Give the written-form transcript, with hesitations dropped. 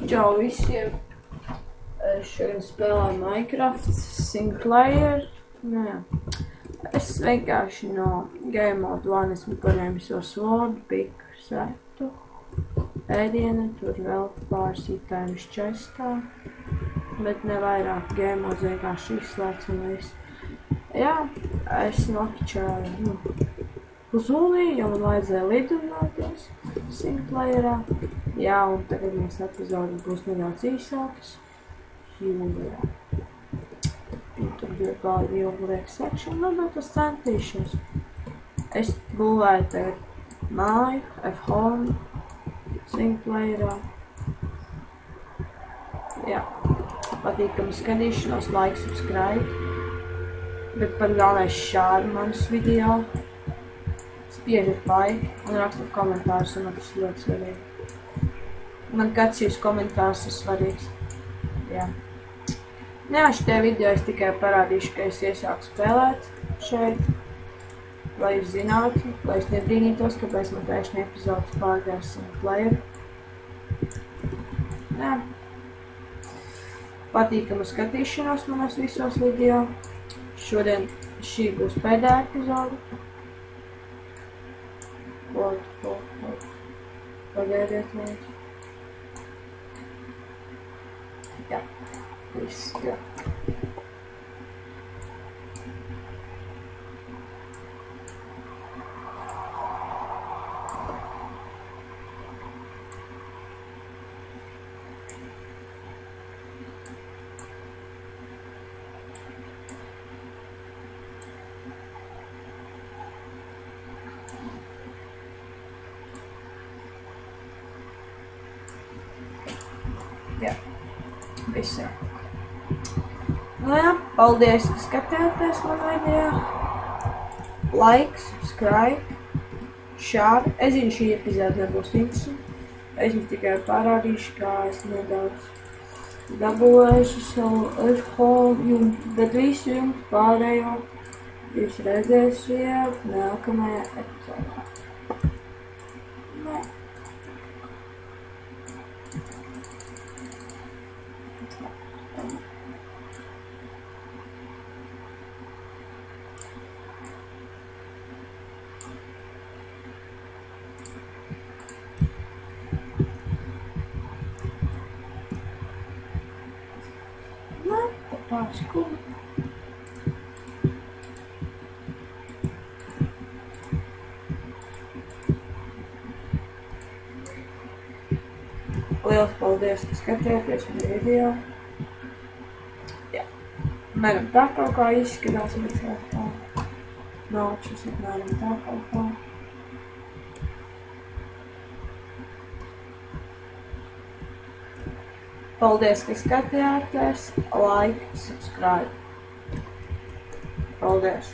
Čau visiem! Es šodien spēlēju Minecraft single player. Es vienkārši no Game Mode 1 esmu paņēmis jau svodu, piku, setu, ēdienu, tur vēl pāris itēnus čestā, bet ne vairāk. Game Mode vienkārši izslēdz un viss. Jā, es nokičāju Uzulī, jo man vajadzēja lidināties single playerā. Jā, un tagad mēs epizodes būs nedaudz īsākas. Jūlijā. Tur bija kāda ilglaika sekšana, bet es centīšos. Es būvēju tagad māju, F-home, single playerā. Jā, patīkami skatīšanos, like, subscribe. Bet pat galvenais šādi manus video. Spiežat like un rakstat komentārus, un tas ļoti svarīgi. Man kāds jūs komentārs ir svarīgs. Jā. Jā, šitie video es tikai parādīšu, ka es iesāku spēlēt šeit, lai jūs zinātu, lai jūs nebrīnītos, kāpēc man pēkšņi epizodes pārgāja single player. Jā. Patīkama skatīšanos manos visos video. Šodien šī būs pēdējā epizode. Pagaidiet lūdzu. Jā, viss, jā. Jā, viss jā. Nu jā, paldies, ka skatījāties man video. Like, subscribe, share. Es zinu, šī epizode nebūs interesanti. Es jums tikai parādīšu, kā es nedaudz dabūvēšu savu F-home, bet visu jums pārējo jūs redzēsiet nākamajā epizodē. Cool. Liels paldies, ka skatījāties manu video. Jā. Mēram tā kaut kā izskatās, bet tā nav šis ir mēram tā kaut kā. Paldies, ka skatījāties, like, subscribe. Paldies!